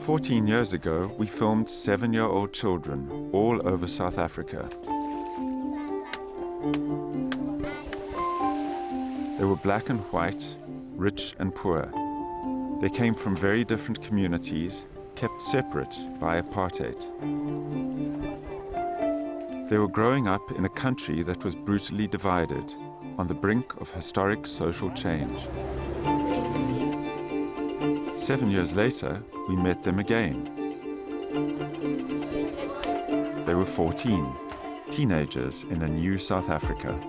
14 years ago, we filmed 7-year-old children all over South Africa. They were black and white, rich and poor. They came from very different communities, kept separate by apartheid. They were growing up in a country that was brutally divided, on the brink of historic social change. 7 years later, we met them again. They were 14, teenagers in a new South Africa.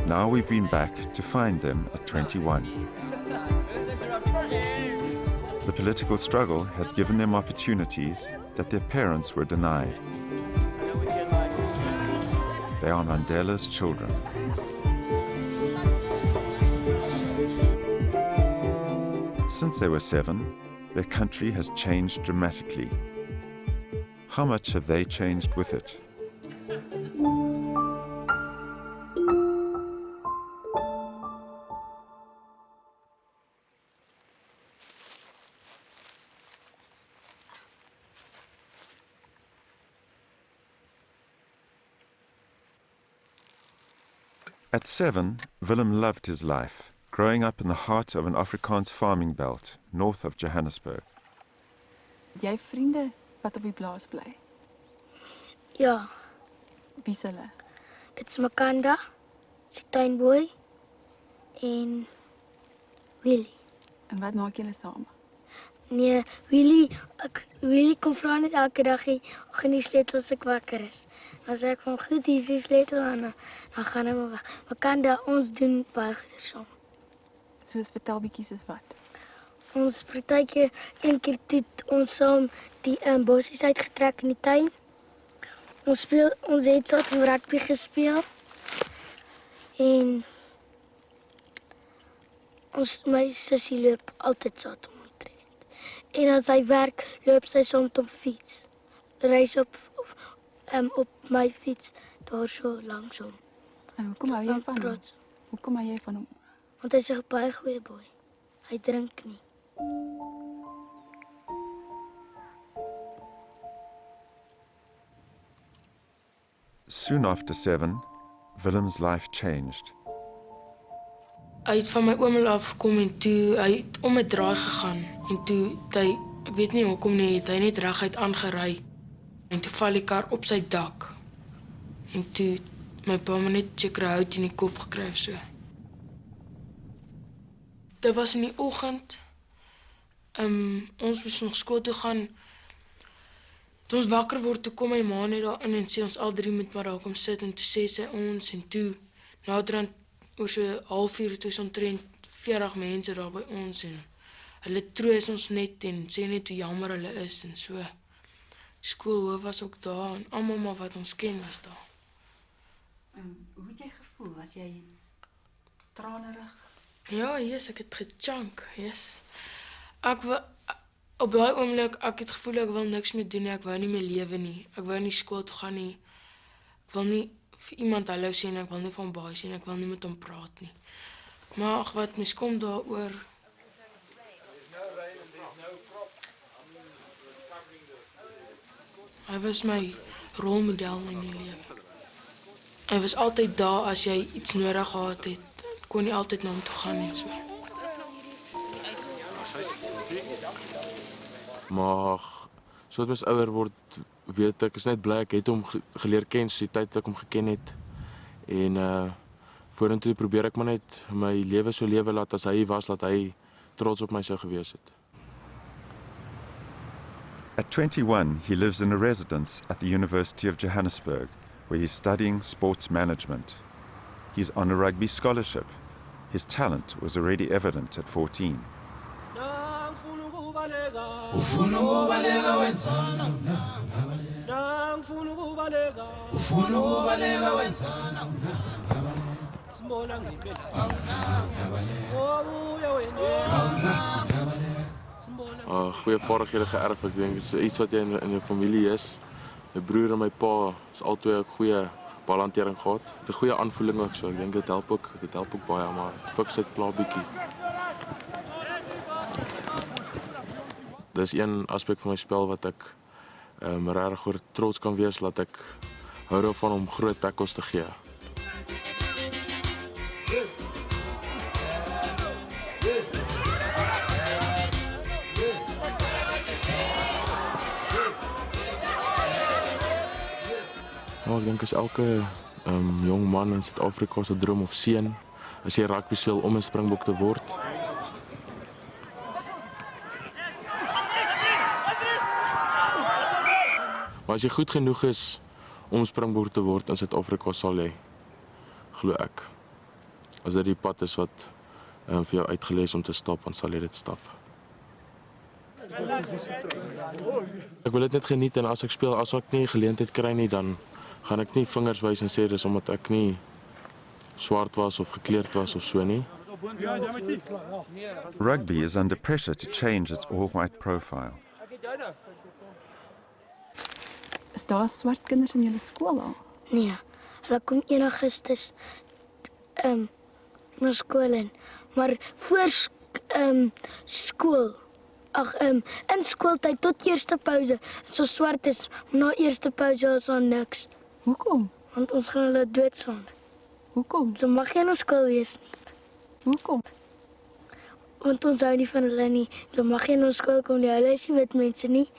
Now we've been back to find them at 21. The political struggle has given them opportunities that their parents were denied. They are Mandela's children. Since they were 7, their country has changed dramatically. How much have they changed with it? At 7, Willem loved his life, growing up in the heart of an Afrikaans farming belt, north of Johannesburg. Jy vriende wat op die plaas bly? Ja. Wie's hulle? Dit's Makanda, sy tuinboy en Willie. En wat maak julle saam? Nee, Willie kom vra net elke dag ag in die sleutel as ek wakker is. Dan sê ek van goed, hier is die sleutel en dan gaan hy maar weg. Makanda, ons doen baie goeie saam. Soos vertel bietjie soos wat? Ons partykeer een keer toe ons saam die bossies uitgetrek in die tuin. Ons het saam rugby gespeel. En my sussie loop altyd saam om te train. En as hy werk, loop sy soms op fiets. Reis op my fiets daar so langsom. En hoekom hou jy van hom? Hoekom hou jy van hom? Want hy's 'n baie goeie boy. Hy drink nie. Soon after 7, Willem's life changed. Hy het van my oom afgekom en toe hy het om 'n draai gegaan en toe hy, ek weet nie hoekom nie, het hy net reguit aangery en toe val die kar op sy dak. En toe my pa het net seker hout in die kop gekry of so. Dit was in die oggend. Ons moes nog skool toe gaan. Toe ons wakker word, toe kom my ma net daar in en sê ons al drie moet maar daar kom sit en toe sê sy ons en toe naderhand oor so 3:30 toe is omtrent 40 mense daar by ons en hulle troos ons net en sê net hoe jammer hulle is en so. Skoolhoof was ook daar en almal maar wat ons ken was daar. Hoe het jy gevoel? Was jy tranerig? Ja, yes, ek het gechunk, yes. Op daai oomblik, ek het gevoel ek wil niks meer doen nie, ek wou nie meer lewe nie. Ek wou nie skool toe gaan nie. Ek wil nie vir iemand hallo sê en ek wil nie van baie sê en ek wil nie met hom praat nie. Maar ag wat mens kom daaroor. Hy was my rolmodel in die lewe. Hy was altyd daar as jy iets nodig gehad het. Kon nie altyd na hom toe gaan en so. Maar soos mens ouer word, weet ek is net bly ek het hom geleer ken soos die tyd ek hom geken het. En vorentoe probeer ek maar net my lewe so lewe laat as hy was, laat hy trots op my sou gewees het. At 21, he lives in a residence at the University of Johannesburg, where he's studying sports management. He's on a rugby scholarship. His talent was already evident at 14. Goeie vaardighede geërf, ek dink, is iets wat jy in 'n familie is. My broer en my pa is albei goeie balhantering gehad. Het 'n goeie aanvoeling ook, so ek dink dit help ook baie, maar fiksheid pla bietjie. Dis een aspek van my spel wat ek regtig oor trots kan wees, dat ek hou daarvan om groot tackles te gee. Ja, ek dink as elke jong man in Suid-Afrika se droom of seun, as jy rugby speel om 'n Springbok te word. Maar as jy goed genoeg is om Springbok te word in Suid-Afrika, sal jy, glo ek. As dit die pad is wat vir jou uitgelê is om te stap, dan sal jy dit stap. Ek wil dit net geniet en as ek speel, as ek nie geleentheid kry nie, dan gaan ek nie vingers wys en sê dis omdat ek nie swart was of gekleurd was of so nie. Rugby is under pressure to change its all-white profile. Is daar swart kinders in julle skool al? Nee, hulle kom 1 Augustus na skool in. Maar voor skool, in skooltyd tot eerste pouse, so swart is, na eerste pouse is daar niks. Hoekom? Want ons gaan hulle doodslaan. Hoekom? Hulle mag nie na skool wees nie. Hoekom? Want ons hou nie van hulle nie. Hulle mag nie na skool kom nie. Hulle is nie wit mense nie.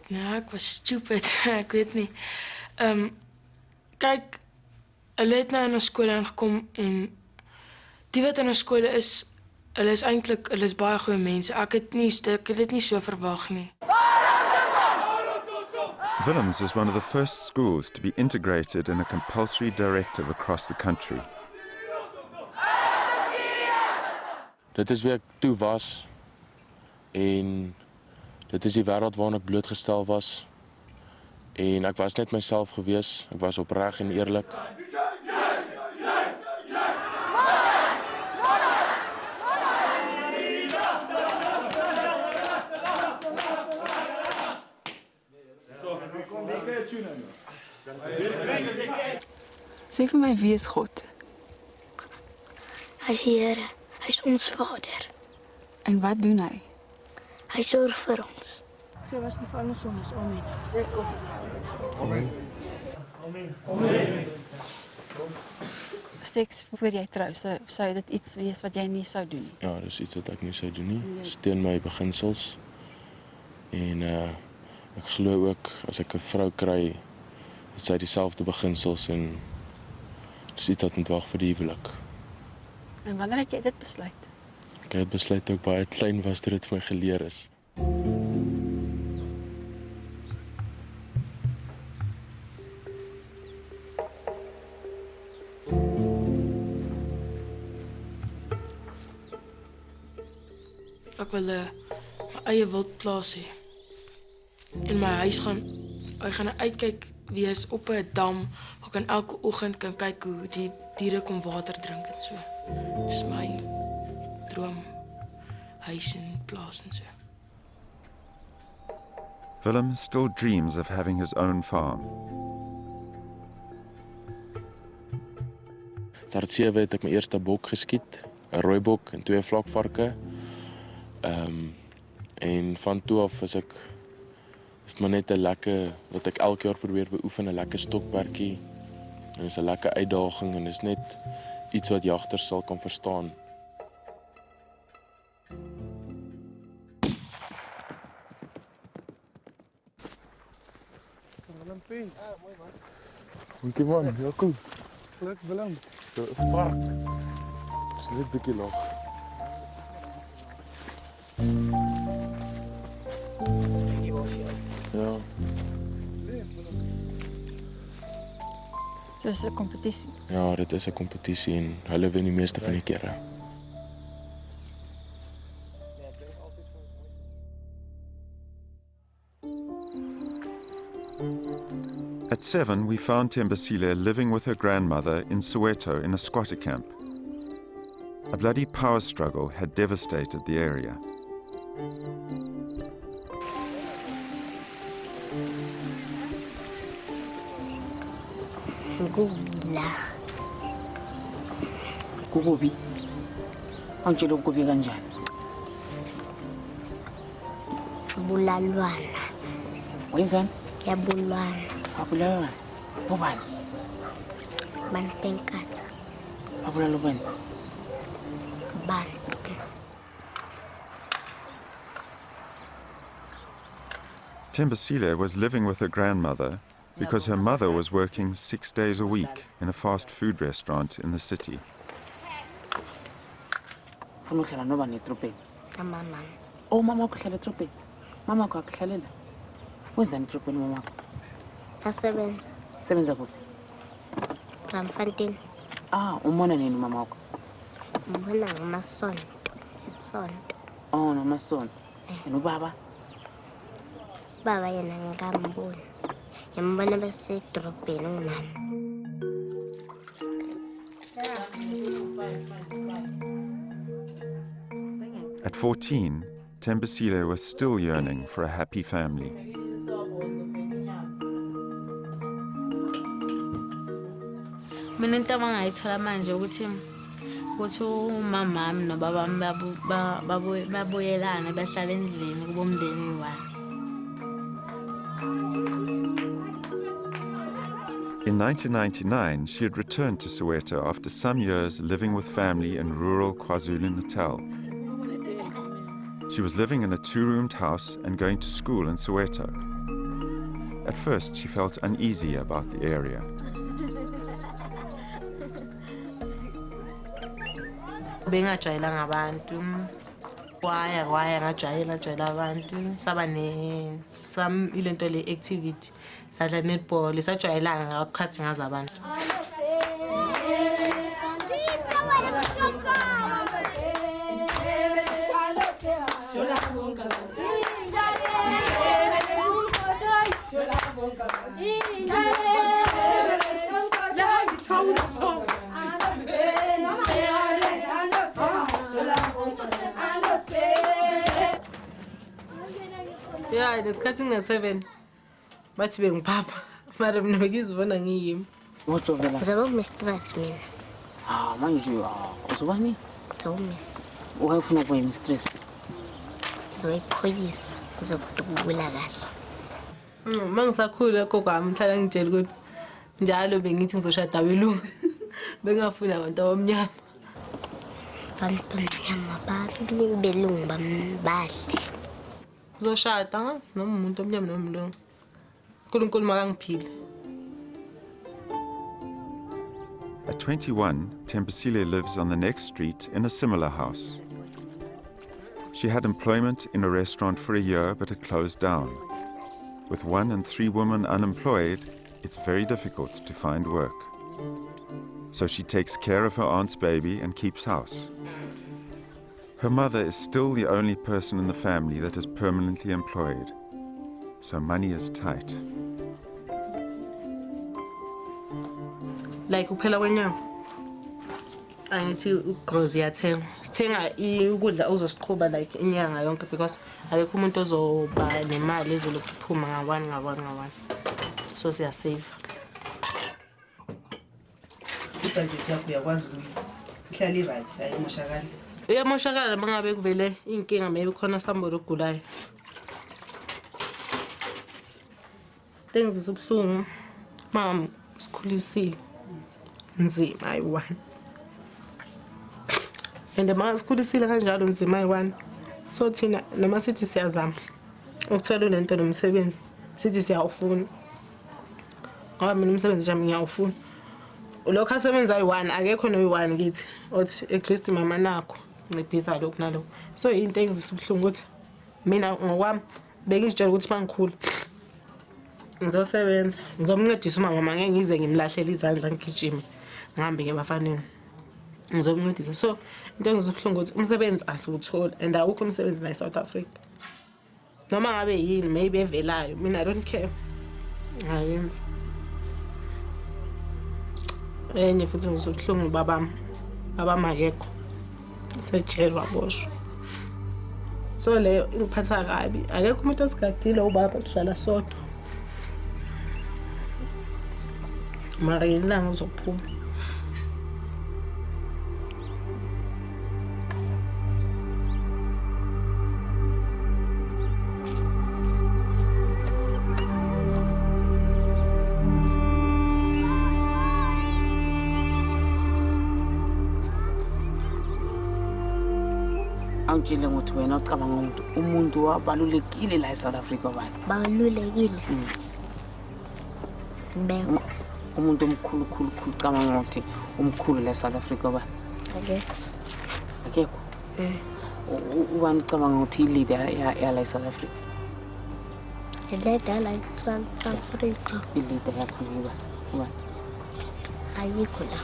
Nee, ek was stupid, ek weet nie. Kyk, hulle het nou in ons skool aangekom en die wat in ons skool is, hulle is baie goeie mense. Ek het dit nie so verwag nie. Willems was one of the first schools to be integrated in a compulsory directive across the country. Dit is wie ek toe was en dit is die wêreld waarin ek blootgestel was en ek was net myself gewees, ek was opreg en eerlik. Sê vir my, wie is God? Hy is die Here. Hy is ons Vader. En wat doen hy? Hy sorg vir ons. Sy was nie van ons sondes, amen. Seks voor jy trou, sou dit iets wees wat jy nie sou doen nie? Ja, dis iets wat ek nie sou doen nie. Dis teen my beginsels. En ek glo ook as ek 'n vrou kry, het sy dieselfde beginsels en dis iets wat moet wag vir die huwelik. En wanneer het jy dit besluit? Ek het dit besluit toe ek baie klein was, toe dit vir my geleer is. Ek wil my eie wildplaas hê. In my huis gaan uitkyk wees op 'n dam waar ek elke oggend kan kyk hoe die diere kom water drink en so. Dis my droom huis en plaas en so. Willem still dreams of having his own farm. Start 7 het ek my eerste bok geskiet, 'n rooi bok en 2 vlakvarke. En van toe af is dit maar net 'n lekker wat ek elke jaar probeer beoefen, 'n lekker stokperdjie. En dis 'n lekker uitdaging en dis net iets wat jagters sal kan verstaan. Willem. Mooi man. Dankie man, ja goed. Geluk Willem. 'n Vark. Dis net 'n bietjie laag. Ja. Dit is 'n kompetisie. Ja, dit is 'n kompetisie en hulle wen die meeste van die kere. At 7, we found Tembisile living with her grandmother in Soweto in a squatter camp. A bloody power struggle had devastated the area. Ngula. Kukubi. Angitshela ukubi kanjani? Bulalwana. Wenzani? Yabulwana. Abulawana. Ubani? Banpenkatha. Abulala ubani? Bantu. Tembisile was living with her grandmother because her mother was working 6 days a week in a fast food restaurant in the city. Funa uhlala noba netropeni. Mama. Oh, mama wakho uhlala etropeni. Mama wakho akuhlalela. Wenzani etropeni mama wakho? Asebenza. Sebenza kuphi? Ramfontein. Umbona nini mama wakho? Mbona ngamasonto. Isonto. Oh, namasonto. Nobaba? Baba yena ngikamboni. Ngiyambona besedrobheni umama. At 14, Tembisile was still yearning for a happy family. Mina into abangayithola manje ukuthi umamami nobabami babuyelane bahlala endlini kuba umndeni wayo. In 1999, she had returned to Soweto after some years living with family in rural KwaZulu-Natal. She was living in a two-roomed house and going to school in Soweto. At first, she felt uneasy about the area. Bengajwayelanga abantu. Kwaya ngajwayela abantu. Saba ilento le activity. Sadla netball, sajwayelana ngakhathi ngazi abantu. Yeah, nesikhathi ngina7 bathi bengipapa mara mina ngizibona ngiyimi. Wajovela. Ngizoba mistress mina. Manje uzobani? Thomas. Ufuna ukuba mistress. Ngizoyiphoyisa ngizokudubula kahle. Mangisakhula kokwami ngihlala ngitshela ukuthi njalo bengithi ngizoshada welungu. Bengafuna abantu abamnyama. Abantu abamnyama belungu bahle. Uzoshada ngazi noma umuntu omnyama noma umlungu. uNkulunkulu makangiphile. At 21, Tembisile lives on the next street in a similar house. She had employment in a restaurant for a year, but it closed down. With 1 in 3 women unemployed, it's very difficult to find work. So she takes care of her aunt's baby and keeps house. Her mother is still the only person in the family that is permanently employed, so money is tight. Like uphela kwenyanga. Angithi ugrocery yathenga. Sithenga ukudla ozosiqhuba like inyanga yonke because akekho umuntu ozoba nemali ezolokuphuma ngabani. So siya save. Ibudget yakho uyakwazi ihlala right ayimoshakala. Uyamoshakala mangabe kuvele inkinga maybe khona somebody ogulayo. Things isubhlungu. Mom sikhulisile. Nzima ayi1. And mama sikhulisile kanjalo nzima ayi1. So thina noma sithi siyazama ukuthola lento nomsebenzi sithi siyawufuna. Ngoba mina umsebenzi wami ngiyawufuna. Lokho asebenza ayi1 akekho noyi1 kithi. Othi at least mama nakho ncedisa lokho nalokho. So into engizisubhlungu ukuthi mina ngokwami bengizitshela ukuthi mangikhula ngizosebenza ngizomncedisa umama ngeke ngize ngimlahlele izandla ngigijime ngihambe ngebafaneni ngizomncedisa. So into engizobhlungu ukuthi umsebenzi asiwuthola and awukho umsebenzi la eSouth Africa. Noma ngabe yini maybe evelayo mina I don't care. Ngayenza. Enye futhi ngizobhlungu babami akekho. Sejelwa boshwa. So leyo ingiphatha kabi. Akekho umuntu osigadile ubaba sihlala sodwa. Mara ilanga uzophuma. Angitshele ukuthi wena ucabanga ukuthi umuntu wabalulekile la eSouth Africa bani? Balulekile. Mbeko. Umuntu omkhulu khulu khulu ucabanga ukuthi umkhulu la eSouth Africa bani? Akekho. Akekho. Ubani ucabanga ukuthi i-leader yala eSouth Africa? Ileda la eSouth Africa. I-leader yakhona ubani? Ayikho la.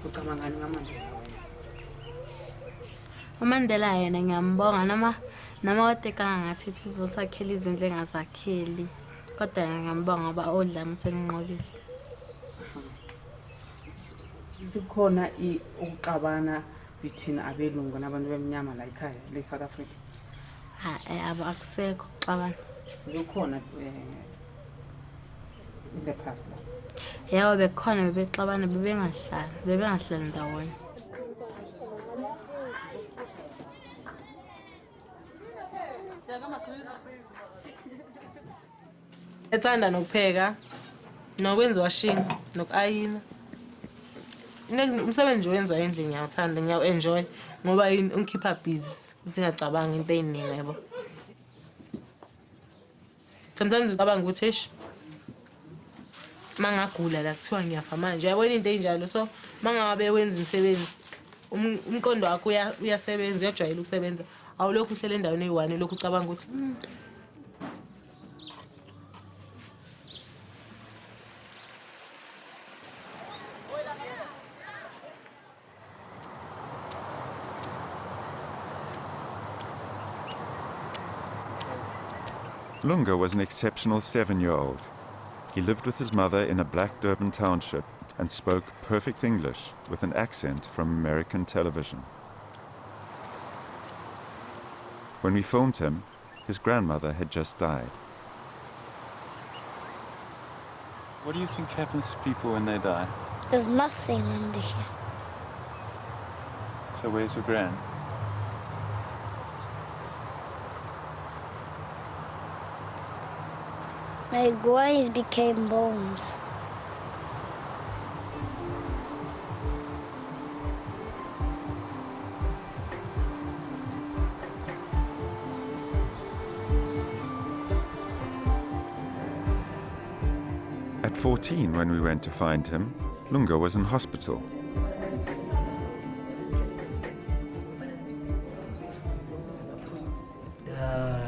Ucabanga ngamandlela wena? uMandela yena ngiyambonga nama watekanga ngathi uzosakhela izindlu engazakheli kodwa ngiyambonga ngoba odlame selinqobile. Zikhona ukuxabana between abelungu nabantu bemnyama la ekhaya le South Africa? Akusekho ukuxabana. Bekhona in the past la? Yebo bekhona bebexabana bebengahlali ndawonye. Ethanda nokupheka, nokwenza washing, nokayina. Umsebenzi owenziwa endlini ngiyawuthanda, ngiyawu-enjoy ngoba yini ungikhipha busy ukuthi ngingacabanga into eyiningi yabo. Sometimes ngicabanga ukuthi eish mangagula la kuthiwa ngiyafa manje. Uyabona into enjalo, so mangabe wenza umsebenzi umqondo wakho uyasebenza, uyajwayela ukusebenza. Awulokhu uhlele endaweni eyi-one lokhu ucabanga ukuthi Lunga was an exceptional 7-year-old. He lived with his mother in a black Durban township and spoke perfect English with an accent from American television. When we filmed him, his grandmother had just died. What do you think happens to people when they die? There's nothing under here. So where's your gran? My groins became bones. At 14, when we went to find him, Lunga was in hospital.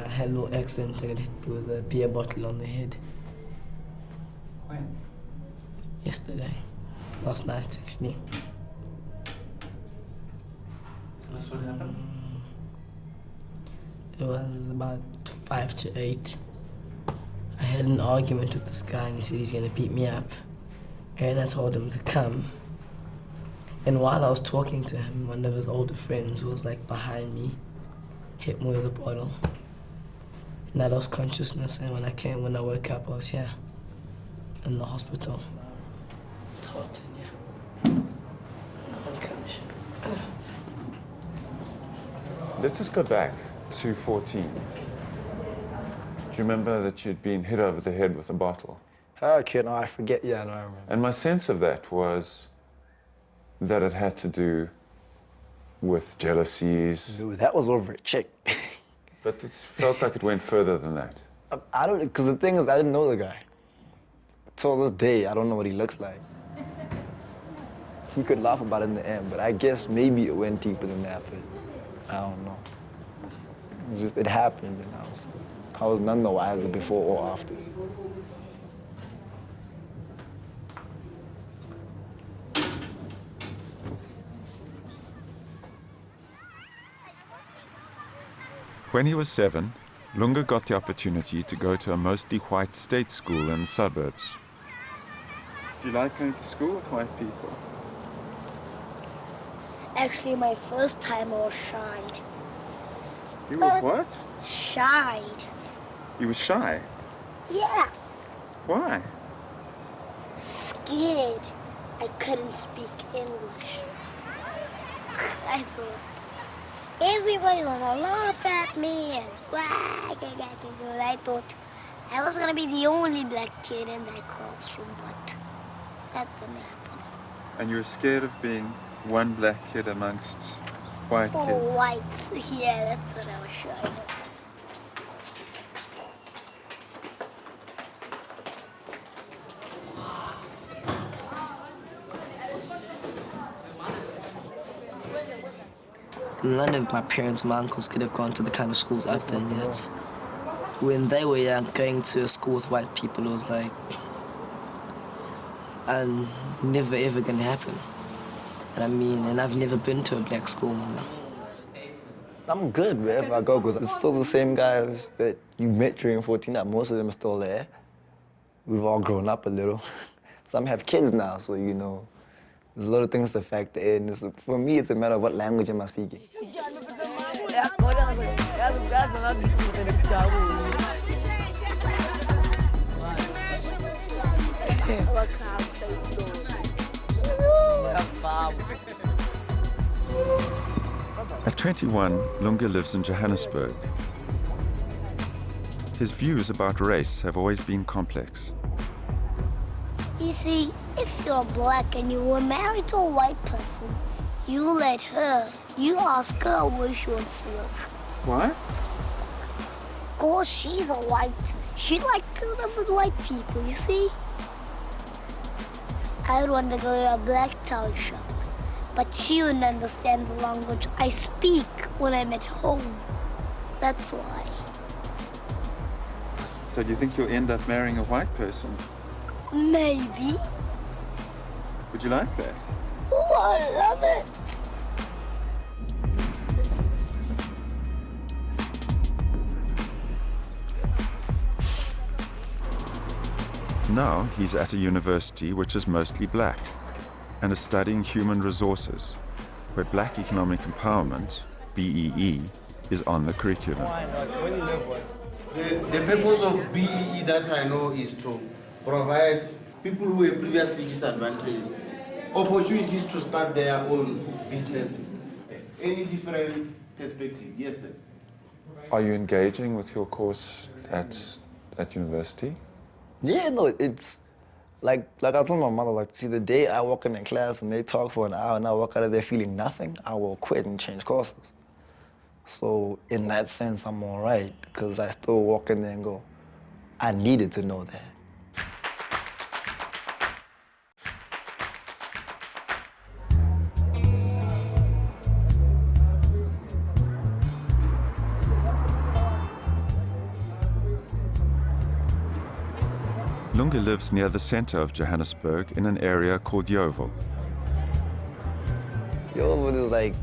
Had a little accident, I got hit with a beer bottle on the head. When? Yesterday. Last night, actually. That's what happened? It was about 5 to 8. I had an argument with this guy and he said he's gonna beat me up. And I told him to come. And while I was talking to him, one of his older friends was like behind me, hit me with a bottle. And I lost consciousness, and when I woke up, I was here in the hospital. It's hot in here. I'm unconscious. Let's just go back to 14. Do you remember that you'd been hit over the head with a bottle? Okay, no, I forget. Yeah, no, I remember. And my sense of that was that it had to do with jealousies. Dude, that was over a chick. But it felt like it went further than that. I don't, because the thing is, I didn't know the guy. Till this day, I don't know what he looks like. We could laugh about it in the end, but I guess maybe it went deeper than that, but I don't know. It happened, and I was none the wiser before or after. When he was 7, Lunga got the opportunity to go to a mostly white state school in the suburbs. Do you like going to school with white people? Actually, my first time I was shied. You were what? Shied. You were shy? Yeah. Why? Scared. I couldn't speak English. I thought everybody gonna laugh at me and I thought I was gonna be the only black kid in that classroom, but that didn't happen. And you were scared of being one black kid amongst white kids? Oh, whites. Yeah, that's what I was shy of. None of my parents, my uncles could have gone to the kind of schools I've been yet. When they were young, going to a school with white people, it was like, never ever gonna happen. And I've never been to a black school. No. I'm good wherever I go, because it's still the same guys that you met during 14, that most of them are still there. We've all grown up a little. Some have kids now, so you know, there's a lot of things to factor in. For me, it's a matter of what language am I speaking. At 21, Lunga lives in Johannesburg. His views about race have always been complex. You see, if you're black and you were married to a white person, you ask her where she wants to live. Why? Because she's a white. She likes to live with white people, you see? I would want to go to a black toy shop, but she wouldn't understand the language I speak when I'm at home. That's why. So do you think you'll end up marrying a white person? Maybe. Would you like that? Oh, I love it. Now he's at a university which is mostly black and is studying human resources, where Black Economic Empowerment, BEE, is on the curriculum. The purpose of BEE that I know is to provide people who were previously disadvantaged opportunities to start their own businesses. Any different perspective? Yes, sir. Are you engaging with your course at university? Yeah, no, it's like I told my mother, like, see, the day I walk in class and they talk for an hour and I walk out of there feeling nothing, I will quit and change courses. So in that sense, I'm all right, because I still walk in there and go, I needed to know that. Lunga lives near the center of Johannesburg in an area called Yeoville. Yeoville is like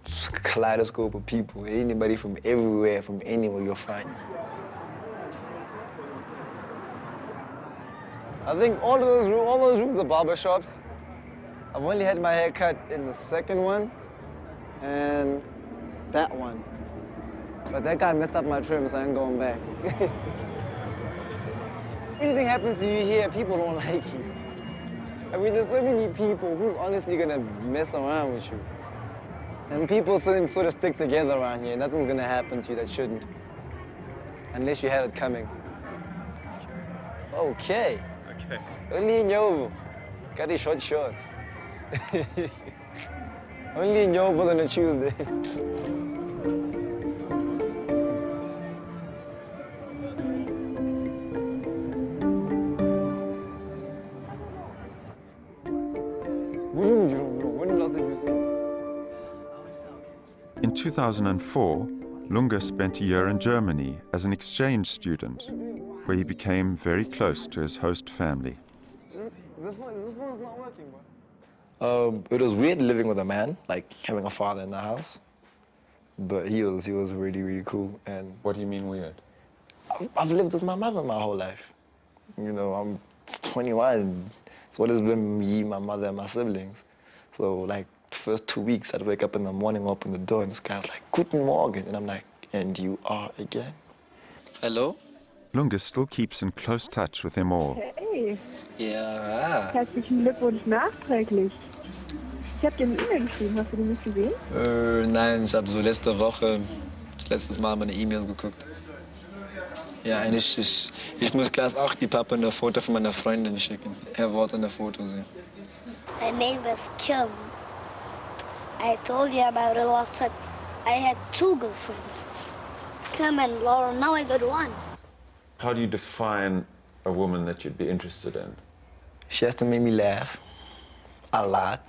a kaleidoscope of people. Anybody from everywhere, from anywhere you'll find. I think all those rooms are barbershops. I've only had my hair cut in the second one and that one. But that guy messed up my trim, so I ain't going back. Anything happens to you here, people don't like you. I mean, there's so many people who's honestly gonna mess around with you. And people sort of stick together around here. Nothing's gonna happen to you that shouldn't. Unless you had it coming. Okay. Okay. Only in Yeoville. Got these short shorts. Only in Yeoville on a Tuesday. In 2004, Lunga spent a year in Germany as an exchange student, where he became very close to his host family. This phone's not working, bro. It was weird living with a man, like having a father in the house. But he was really, really cool. And what do you mean weird? I've lived with my mother my whole life. You know, it's 21. So what has been me, my mother, and my siblings. So like the first 2 weeks, I'd wake up in the morning, open the door, and this guy's like, "Guten Morgen," and I'm like, "And you are again?" Hello? Lunga still keeps in close touch with them all. Hey, Ja. herzlichen Glückwunsch nachträglich. Ich habe dir eine E-Mail geschrieben, hast du die nicht gesehen? Nein, ich habe so letzte Woche, das letzte Mal meine E-Mails geguckt. Ja, und ich muss gleich auch die Papa ein Foto von meiner Freundin schicken. Er wollte ein Foto sehen. My name is Kim. I told you about it last time. I had 2 girlfriends. Kim and Laura, now I got 1. How do you define a woman that you'd be interested in? She has to make me laugh a lot,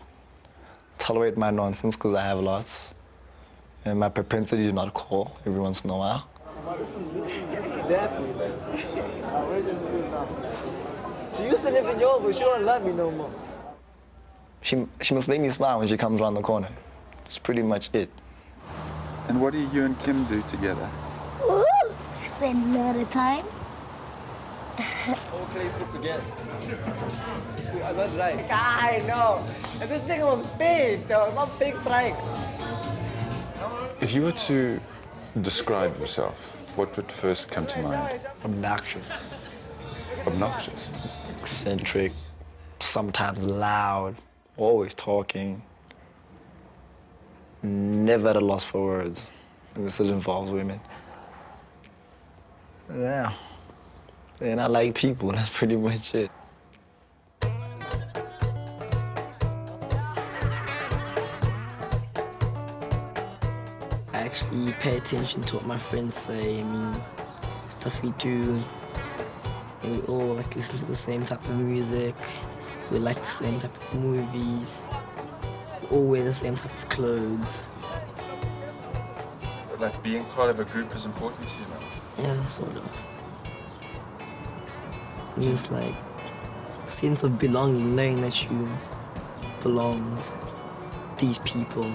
tolerate my nonsense because I have lots, and my propensity to not call every once in a while. This is definitely She used to live in York, but she don't love me no more. She must make me smile when she comes around the corner. That's pretty much it. And what do you and Kim do together? Ooh, spend a lot of time. All plays put together. We are not right. I know. And this nigga was big, though. Not big strike. If you were to describe yourself, what would first come to mind? Obnoxious. Obnoxious? Eccentric, sometimes loud, always talking. Never at a loss for words. And this involves women. Yeah. And I like people, that's pretty much it. I actually pay attention to what my friends say. I mean, stuff we do. And we all like listen to the same type of music. We like the same type of movies. We all wear the same type of clothes. Like being part of a group is important to you now? Yeah, sort of. Just like a sense of belonging, knowing that you belong with these people.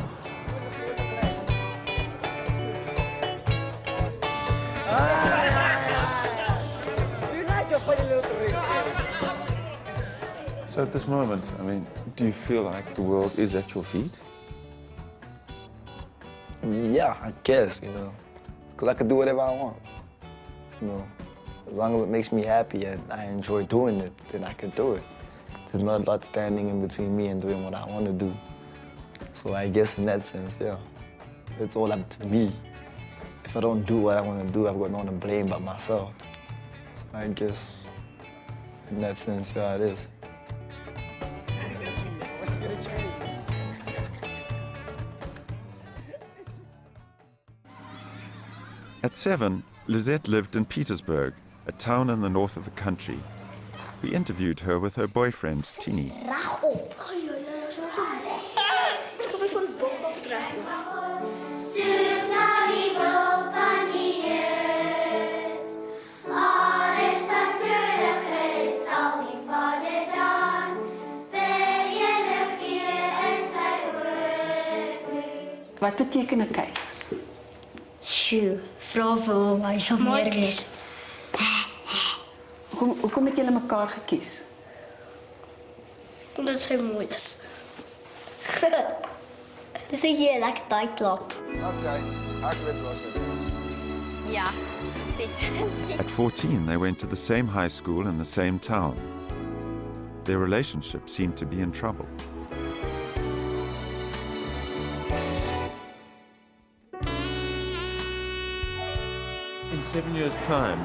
So at this moment, I mean, do you feel like the world is at your feet? Yeah, I guess, you know, because I could do whatever I want, you know. As long as it makes me happy and I enjoy doing it, then I could do it. There's not a lot standing in between me and doing what I want to do. So I guess in that sense, yeah, it's all up to me. If I don't do what I want to do, I've got no one to blame but myself. So I guess in that sense, yeah, it is. At 7, Lisette lived in Petersburg, a town in the north of the country. We interviewed her with her boyfriend, Tini. Wat beteken 'n keis? Sjoe, vra vir hom, hy sal meer weet. Hoekom het julle mekaar gekies? Omdat sy mooi is. Dis net jy lekker daai klap. Okay, ek weet wat dit is. Ja, At 14, they went to the same high school in the same town. Their relationship seemed to be in trouble. In 7 years' time,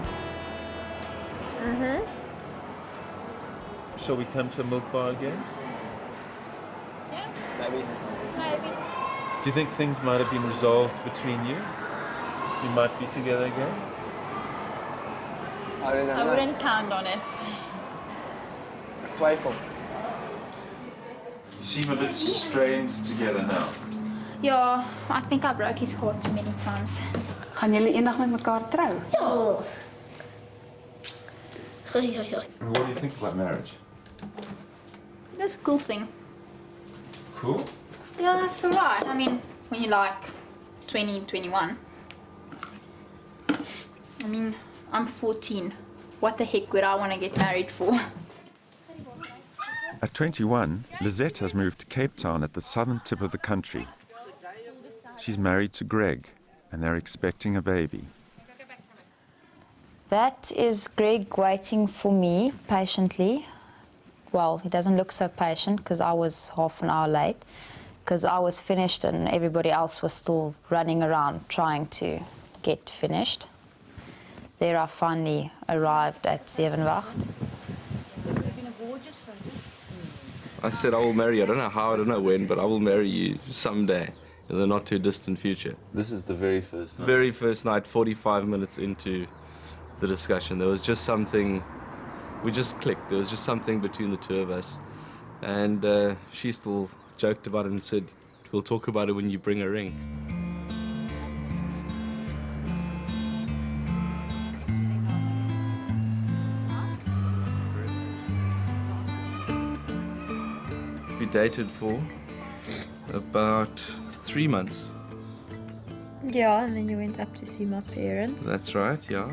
shall we come to a milk bar again? Maybe. Do you think things might have been resolved between you? You might be together again? I wouldn't count on it. Twyfel. You seem a bit strained together now. Yeah, I think I broke his heart too many times. Gaan julle eendag met mekaar trou? Ja. And what do you think about marriage? That's a cool thing. Cool? Yeah, that's alright. I mean, when you're like 20, 21. I mean, I'm 14. What the heck would I want to get married for? At 21, Lizette has moved to Cape Town at the southern tip of the country. She's married to Greg, and they're expecting a baby. That is Greg waiting for me patiently. Well, he doesn't look so patient because I was half an hour late, because I was finished and everybody else was still running around trying to get finished. There I finally arrived at Zevenwacht. I said I will marry you. I don't know how, I don't know when, but I will marry you someday in the not too distant future. This is the very first night. Very first night, 45 minutes into the discussion. There was just something, we just clicked. There was just something between the two of us. And she still joked about it and said, we'll talk about it when you bring a ring. We dated for about 3 months. Yeah, and then you went up to see my parents. That's right, yeah.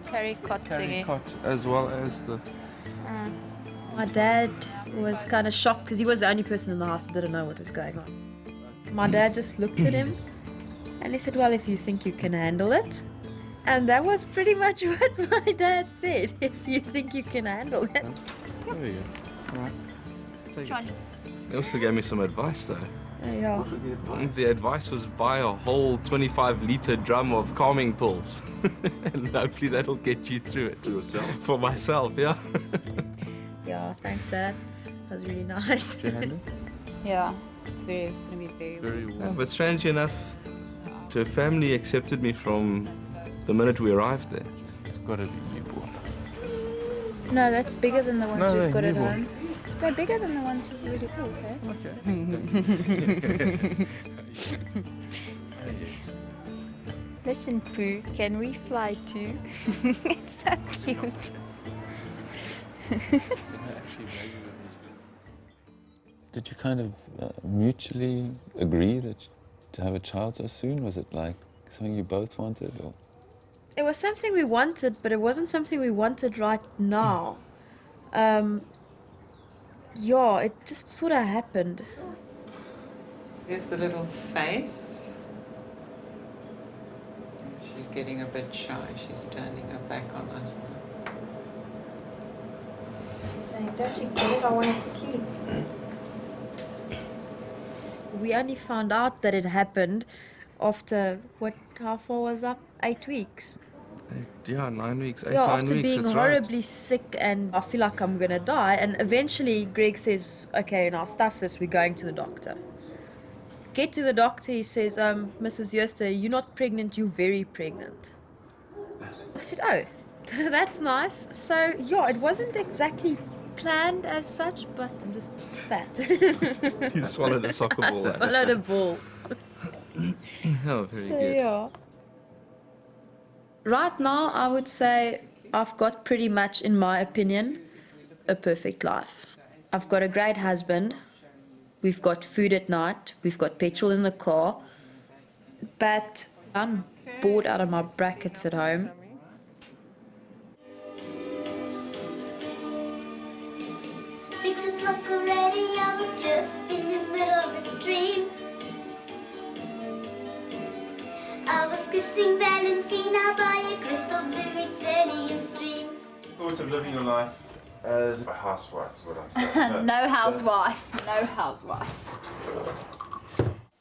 Carry cot thingy. Cot, as well as the... My dad was kind of shocked because he was the only person in the house that didn't know what was going on. My dad just looked at him and he said, well, if you think you can handle it. And that was pretty much what my dad said, if you think you can handle it. There we go. All right. Johnny. He also gave me some advice, though. Yeah. What was the advice? The advice was buy a whole 25-litre drum of calming pills. And hopefully that'll get you through it. For yourself? For myself, yeah. Yeah, thanks, Dad. That was really nice. Did you handle? Yeah, it's going to be very warm. Yeah, but strangely enough, the family accepted me from the minute we arrived there. It's got to be newborn. No, that's bigger than the ones No, we've got at newborn. home. They're bigger than the ones we've already bought, eh? Listen, Pooh, can we fly too? It's so cute. Did you kind of mutually agree that to have a child so soon? Was it like something you both wanted? Or? It was something we wanted, but it wasn't something we wanted right now. Yeah, it just sort of happened. Here's the little face. She's getting a bit shy. She's turning her back on us now. She's saying, don't you get it? I want to sleep. We only found out that it happened after, how far was up? 8 weeks. Yeah, 9 weeks, 8, Yeah, 9 after weeks, being that's horribly sick and I feel like I'm gonna die. And eventually Greg says, okay, now stuff this, we're going to the doctor. Get to the doctor, he says, Mrs. Jooste, you're not pregnant, you're very pregnant. I said, oh, that's nice. So, yeah, it wasn't exactly planned as such, but I'm just fat. You swallowed a soccer ball. I swallowed a ball. Oh, very So, good. yeah. Right now, I would say I've got pretty much, in my opinion, a perfect life. I've got a great husband. We've got food at night. We've got petrol in the car. But I'm bored out of my brackets at home. O'clock already, I was just in the middle of a dream. I was kissing Valentina by a crystal blue Italian stream. Thought of living your life as a housewife is what I'm saying. No housewife. No housewife.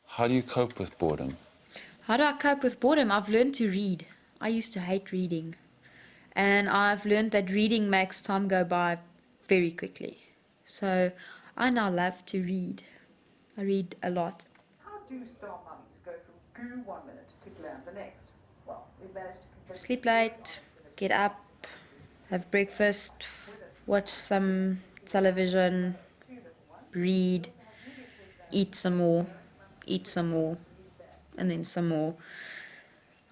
How do you cope with boredom? How do I cope with boredom? I've learned to read. I used to hate reading. And I've learned that reading makes time go by very quickly. So I now love to read. I read a lot. How do star mummies go from goo 1 minute to glam the next? Well, we've managed to... Sleep late, get up, have breakfast, watch some television, read, eat some more, and then some more.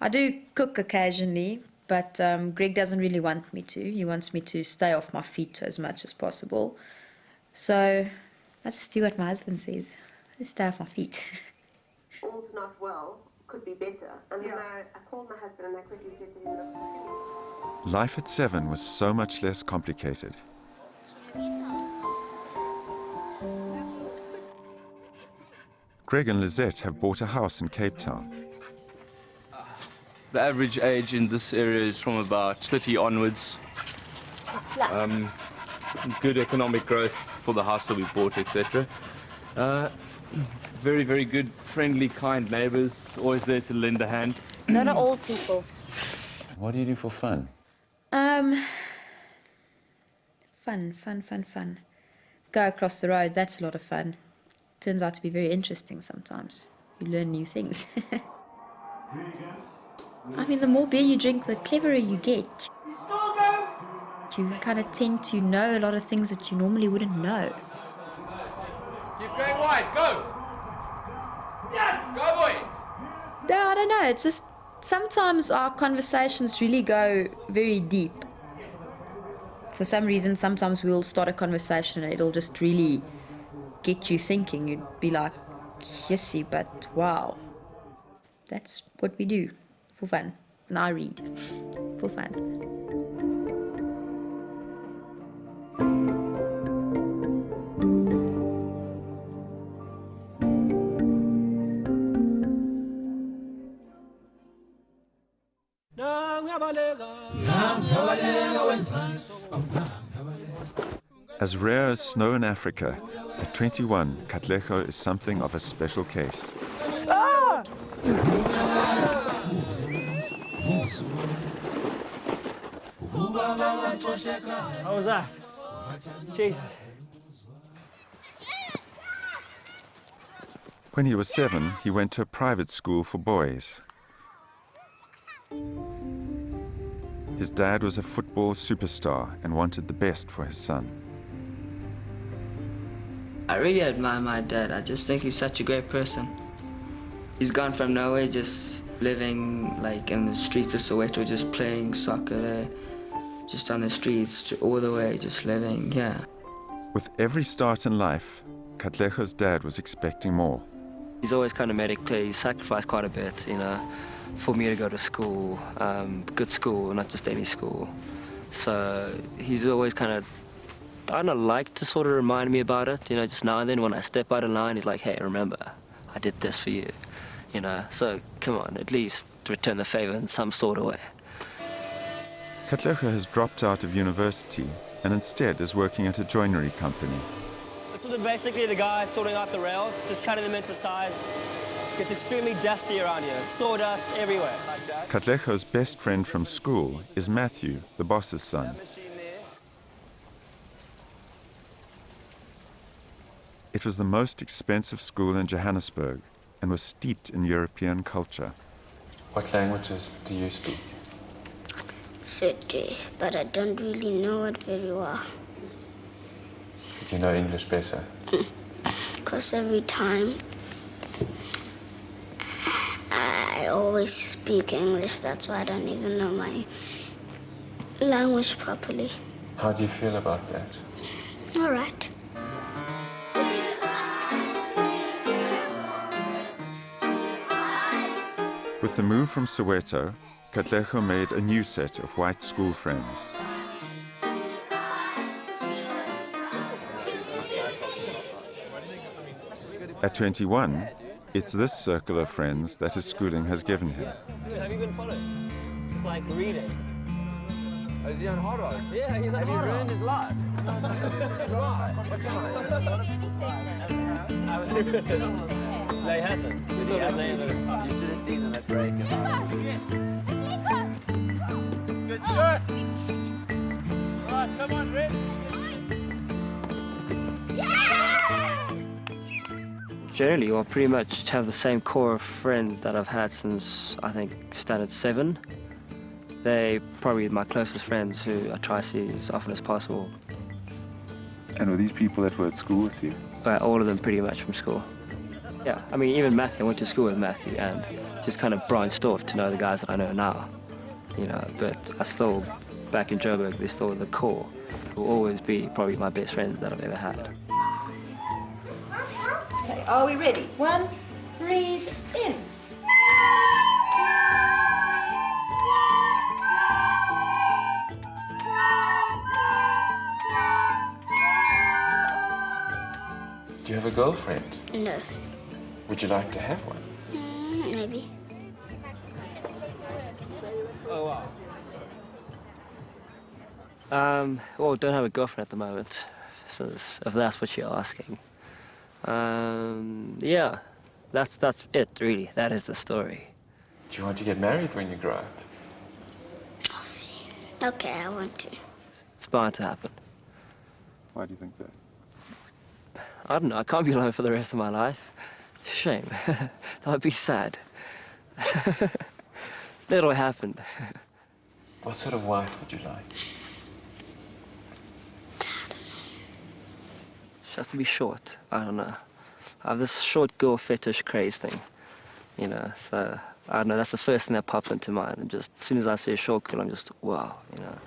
I do cook occasionally, but Greg doesn't really want me to. He wants me to stay off my feet as much as possible. So I just do what my husband says. I just stay off my feet. All's not well, could be better. And then I called my husband and I quickly said to him, look, Life at 7 was so much less complicated. Greg and Lizette have bought a house in Cape Town. The average age in this area is from about 30 onwards. Good economic growth for the house that we bought, etc. Very, very good, friendly, kind neighbors, always there to lend a hand. Not old people. What do you do for fun? Fun. Go across the road, that's a lot of fun. Turns out to be very interesting sometimes. You learn new things. I mean, the more beer you drink, the cleverer you get. You kind of tend to know a lot of things that you normally wouldn't know. Keep going wide, go! Yes! Go, boys! No, I don't know, it's just sometimes our conversations really go very deep. For some reason, sometimes we'll start a conversation and it'll just really get you thinking. You'd be like, yesy, but wow. That's what we do for fun. And I read for fun. As rare as snow in Africa, at 21, Katlego is something of a special case. Ah! How was that? Jesus. When he was 7, he went to a private school for boys. His dad was a football superstar and wanted the best for his son. I really admire my dad. I just think he's such a great person. He's gone from nowhere, just living like in the streets of Soweto, just playing soccer there, just on the streets, to all the way, just living, yeah. With every start in life, Katlego's dad was expecting more. He's always kind of made it clear, he's sacrificed quite a bit, you know, for me to go to school, good school, not just any school. So he's always kind of liked to sort of remind me about it, you know, just now and then when I step out of line, he's like, hey, remember, I did this for you, you know, so come on, at least return the favor in some sort of way. Katlego has dropped out of university and instead is working at a joinery company. This is basically the guy sorting out the rails, just cutting them into size. It's extremely dusty around here, sawdust everywhere. Katlego's best friend from school is Matthew, the boss's son. It was the most expensive school in Johannesburg and was steeped in European culture. What languages do you speak? City, but I don't really know it very well. Do you know English better? Because every time I always speak English, that's why I don't even know my language properly. How do you feel about that? All right. With the move from Soweto, Katlego made a new set of white school friends. At 21, it's this circle of friends that his schooling has given him. Have you been followed? It's like reading. Oh, is he on hot rod? Yeah, he's on Have hot you rod. ruined his life? No, he hasn't. We thought his name was... You should have seen him at break. Good shot! Alright, come on, Red. Generally, I pretty much have the same core of friends that I've had since, I think, standard 7. They're probably my closest friends who I try to see as often as possible. And were these people that were at school with you? All of them pretty much from school. Yeah, I mean, even Matthew, I went to school with Matthew and just kind of branched off to know the guys that I know now, you know, but I still, back in Joburg, they're still the core, who will always be probably my best friends that I've ever had. Okay, are we ready? 1, breathe in. Do you have a girlfriend? No. Would you like to have one? Maybe. Oh, wow. Well, don't have a girlfriend at the moment, so if that's what you're asking. Yeah, that's it, really. That is the story. Do you want to get married when you grow up? I'll see. Okay, I want to. It's bound to happen. Why do you think that? I don't know, I can't be alone for the rest of my life. Shame. That would be sad. It'll happen. What sort of wife would you like? She has to be short. I don't know. I have this short girl fetish craze thing, you know, so I don't know, that's the first thing that popped into mind. And just as soon as I see a short girl, I'm just, wow, you know.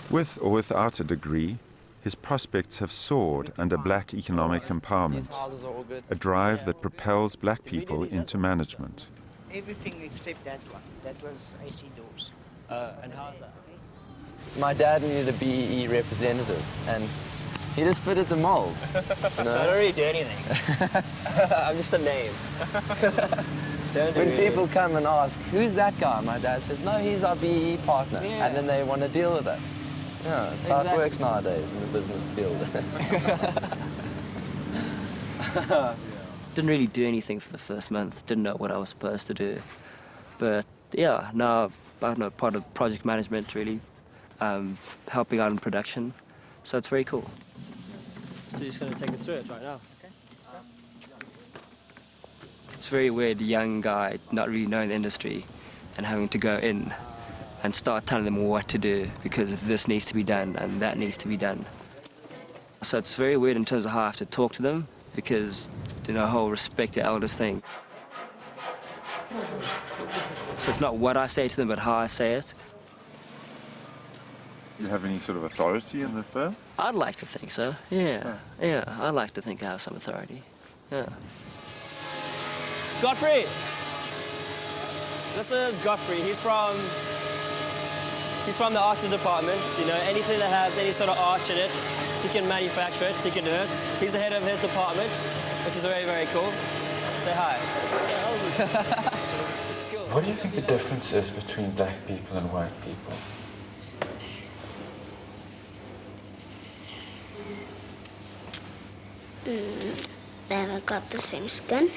With or without a degree, his prospects have soared under black economic empowerment, a drive that propels black people into management. Everything except that one. That was AC doors. And how's that? My dad needed a BEE representative, and he just fitted the mold. You know? So I don't really do anything. I'm just a name. When people come and ask, who's that guy? My dad says, no, he's our BEE partner. Yeah. And then they want to deal with us. Yeah, it's how it works nowadays in the business field. Didn't really do anything for the first month. Didn't know what I was supposed to do. But yeah, now I'm part of project management, really, helping out in production. So it's very cool. So you're just going to take us through it right now? Okay. It's very weird, a young guy not really knowing the industry and having to go in and start telling them what to do because this needs to be done and that needs to be done. So it's very weird in terms of how I have to talk to them because, you know, the whole respect your elders thing. So it's not what I say to them, but how I say it. Do you have any sort of authority in the firm? I'd like to think so, yeah. Yeah, I'd like to think I have some authority, yeah. Godfrey! This is Godfrey. He's from the arts department. You know, anything that has any sort of arch in it, he can manufacture it, he can do it. He's the head of his department, which is very, very cool. Say hi. What do you think the difference is between black people and white people? They haven't got the same skin.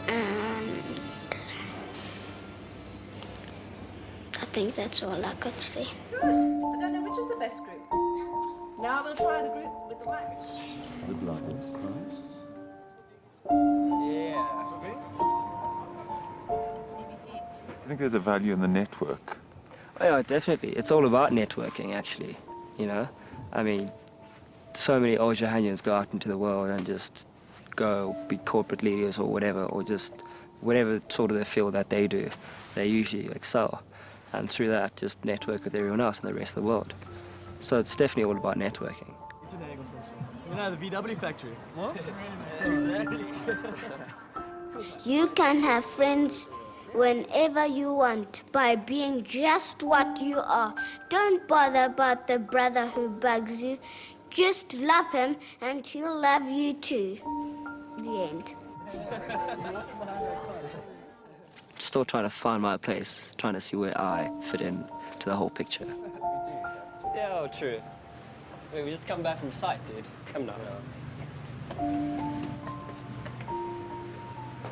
And I think that's all I could say. Good. I don't know which is the best group. Now we'll try the group with the white. The blood is Christ. Yeah. I think there's a value in the network. Oh, yeah, definitely. It's all about networking, actually, you know? I mean, so many old Johannians go out into the world and just go be corporate leaders or whatever, or just whatever sort of the field that they do, they usually excel. And through that, just network with everyone else in the rest of the world. So it's definitely all about networking. You know, the VW factory. What? Exactly. You can have friends whenever you want by being just what you are. Don't bother about the brother who bugs you. Just love him and he'll love you too. The end. Still trying to find my place, trying to see where I fit in to the whole picture. Yeah, oh, true. I mean, we just come back from site, dude. Come now.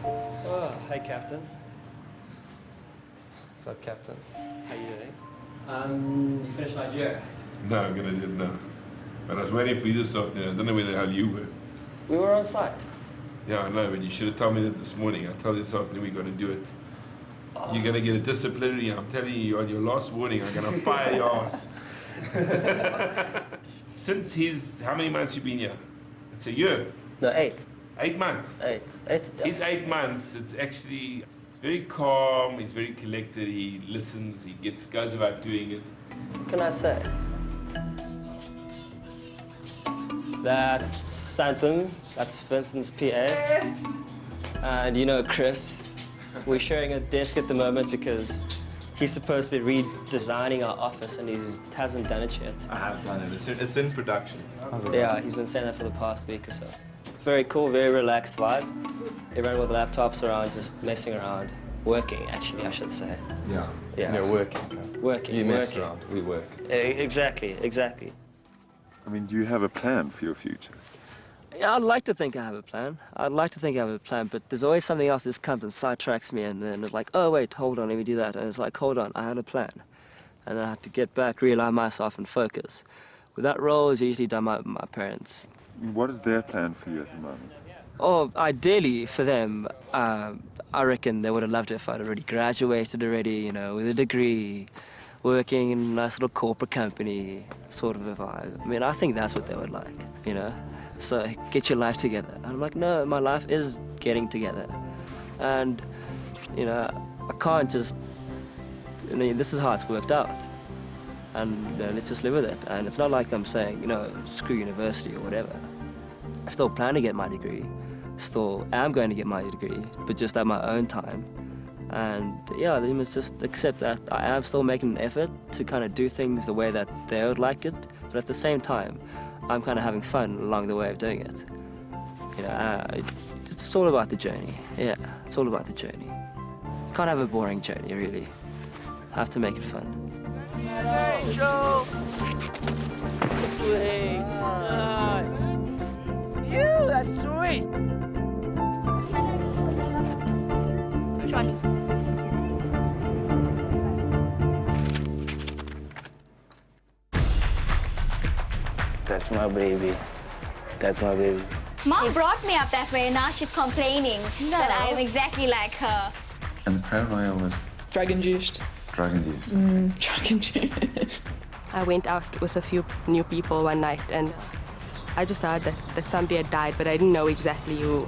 Oh, hey, Captain. What's up, Captain? How you doing? You finished Nigeria? No, I'm gonna do it now. But I was waiting for you this afternoon. I don't know where the hell you were. We were on site. Yeah, I know, but you should have told me that this morning. I told you this afternoon we got to do it. You're gonna get a disciplinary. I'm telling you, on your last warning, I'm gonna fire your ass. Since how many months you been here? It's a year. No, 8. 8 months. 8. He's 8 months. It's actually very calm. He's very collected. He listens. He goes about doing it. What can I say? That's Anthem. That's Vincent's PA. And you know Chris. We're sharing a desk at the moment because He's supposed to be redesigning our office, and he hasn't done it yet. I have done it. It's in production. Yeah, he's been saying that for the past week or so. Very cool, very relaxed vibe. Everyone with laptops around, just messing around. Working, actually, I should say. Yeah. Yeah. You're working. Working. You mess working. around. We work. Exactly, exactly. I mean, do you have a plan for your future? Yeah, I'd like to think I have a plan. I'd like to think I have a plan, but there's always something else that comes and sidetracks me, and then it's like, oh, wait, hold on, let me do that. And it's like, hold on, I had a plan. And then I have to get back, realign myself, and focus. With that role is usually done by my parents. What is their plan for you at the moment? Oh, ideally for them, I reckon they would have loved it if I'd already graduated already, you know, with a degree, working in a nice little corporate company, sort of a vibe. I mean, I think that's what they would like, you know? So, get your life together. And I'm like, no, my life is getting together. And, you know, I can't just, I mean, this is how it's worked out. And let's just live with it. And it's not like I'm saying, you know, screw university or whatever. I still plan to get my degree. Still am going to get my degree, but just at my own time. And yeah, they must just accept that I am still making an effort to kind of do things the way that they would like it, but at the same time, I'm kind of having fun along the way of doing it. You know, it's all about the journey. Yeah, it's all about the journey. Can't have a boring journey, really. Have to make it fun. Angel! Sweet. Nice. You, that's sweet. Which one? That's my baby. That's my baby. Mom brought me up that way and now she's complaining that I am exactly like her. And the paranoia was Drug-induced. drug-induced. Drug-induced. I went out with a few new people one night and I just heard that somebody had died, but I didn't know exactly who.